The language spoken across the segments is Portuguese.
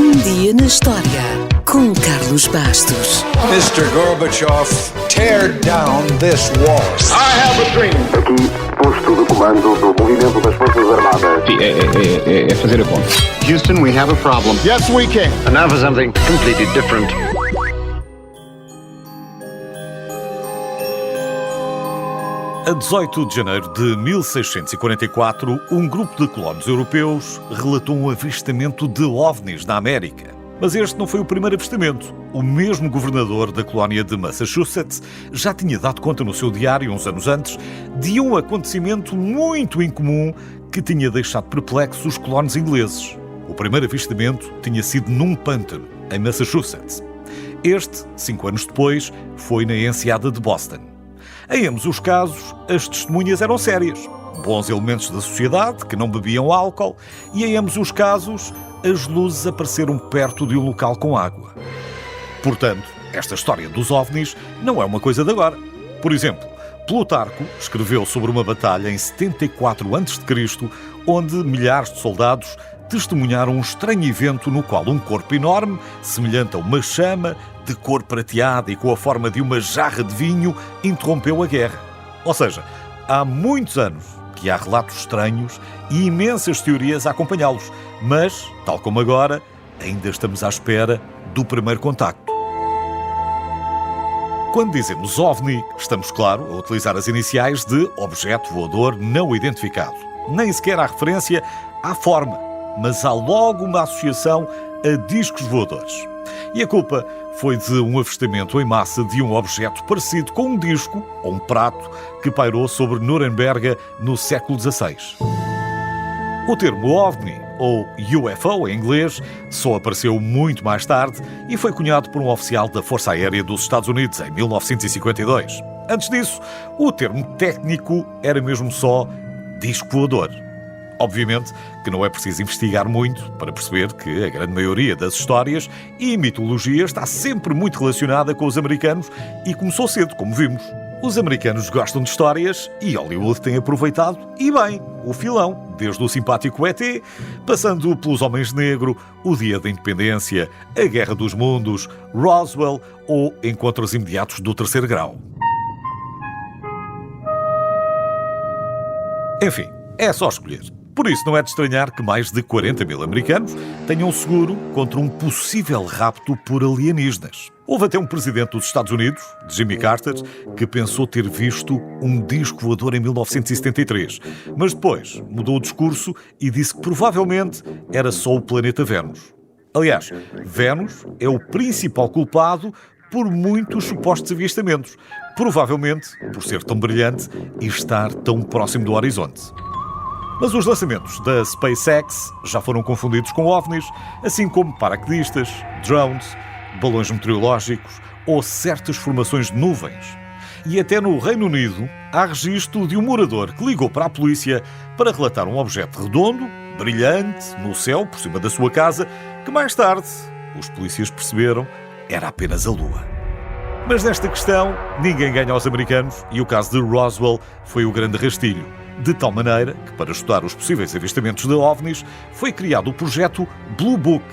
Um dia na história com Carlos Bastos. Mr. Gorbachev, tear down this wall. I have a dream. Aqui, posto de comando do movimento das Forças Armadas. É fazer a conta. Houston, we have a problem. Yes, we can. And now for something completely different. A 18 de janeiro de 1644, um grupo de colonos europeus relatou um avistamento de OVNIs na América. Mas este não foi o primeiro avistamento. O mesmo governador da colónia de Massachusetts já tinha dado conta no seu diário, uns anos antes, de um acontecimento muito incomum que tinha deixado perplexos os colonos ingleses. O primeiro avistamento tinha sido num pântano, em Massachusetts. Este, 5 anos depois, foi na enseada de Boston. Em ambos os casos, as testemunhas eram sérias. Bons elementos da sociedade que não bebiam álcool e, em ambos os casos, as luzes apareceram perto de um local com água. Portanto, esta história dos OVNIs não é uma coisa de agora. Por exemplo, Plutarco escreveu sobre uma batalha em 74 a.C., onde milhares de soldados testemunharam um estranho evento no qual um corpo enorme, semelhante a uma chama, de cor prateada e com a forma de uma jarra de vinho, interrompeu a guerra. Ou seja, há muitos anos que há relatos estranhos e imensas teorias a acompanhá-los, mas, tal como agora, ainda estamos à espera do primeiro contacto. Quando dizemos OVNI, estamos, claro, a utilizar as iniciais de Objeto Voador Não Identificado. Nem sequer há referência à forma, mas há logo uma associação a discos voadores. E a culpa foi de um avistamento em massa de um objeto parecido com um disco ou um prato que pairou sobre Nuremberg no século XVI. O termo OVNI, ou UFO em inglês, só apareceu muito mais tarde e foi cunhado por um oficial da Força Aérea dos Estados Unidos em 1952. Antes disso, o termo técnico era mesmo só disco voador. Obviamente que não é preciso investigar muito para perceber que a grande maioria das histórias e mitologia está sempre muito relacionada com os americanos e começou cedo, como vimos. Os americanos gostam de histórias e Hollywood tem aproveitado, e bem, o filão, desde o simpático ET, passando pelos Homens de Negro, o Dia da Independência, a Guerra dos Mundos, Roswell ou Encontros Imediatos do Terceiro Grau. Enfim, é só escolher. Por isso, não é de estranhar que mais de 40 mil americanos tenham seguro contra um possível rapto por alienígenas. Houve até um presidente dos Estados Unidos, Jimmy Carter, que pensou ter visto um disco voador em 1973, mas depois mudou o discurso e disse que provavelmente era só o planeta Vênus. Aliás, Vênus é o principal culpado por muitos supostos avistamentos, provavelmente por ser tão brilhante e estar tão próximo do horizonte. Mas os lançamentos da SpaceX já foram confundidos com OVNIs, assim como paraquedistas, drones, balões meteorológicos ou certas formações de nuvens. E até no Reino Unido há registro de um morador que ligou para a polícia para relatar um objeto redondo, brilhante, no céu, por cima da sua casa, que mais tarde os polícias perceberam era apenas a Lua. Mas nesta questão, ninguém ganha aos americanos e o caso de Roswell foi o grande rastilho. De tal maneira que, para estudar os possíveis avistamentos de OVNIs, foi criado o projeto Blue Book.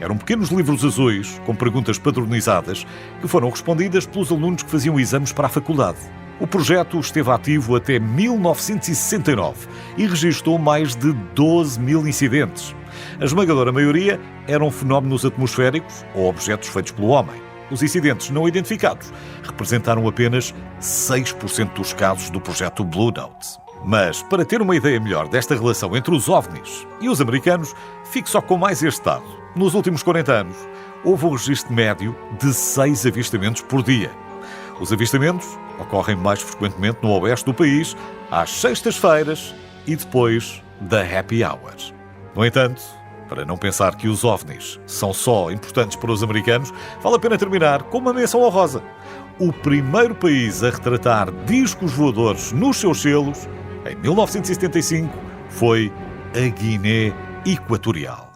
Eram pequenos livros azuis com perguntas padronizadas que foram respondidas pelos alunos que faziam exames para a faculdade. O projeto esteve ativo até 1969 e registrou mais de 12 mil incidentes. A esmagadora maioria eram fenómenos atmosféricos ou objetos feitos pelo homem. Os incidentes não identificados representaram apenas 6% dos casos do projeto Blue Note. Mas, para ter uma ideia melhor desta relação entre os OVNIs e os americanos, fique só com mais este dado. Nos últimos 40 anos, houve um registro médio de 6 avistamentos por dia. Os avistamentos ocorrem mais frequentemente no oeste do país, às sextas-feiras e depois da happy hour. No entanto, para não pensar que os OVNIs são só importantes para os americanos, vale a pena terminar com uma menção honrosa. O primeiro país a retratar discos voadores nos seus selos, em 1975, foi a Guiné Equatorial.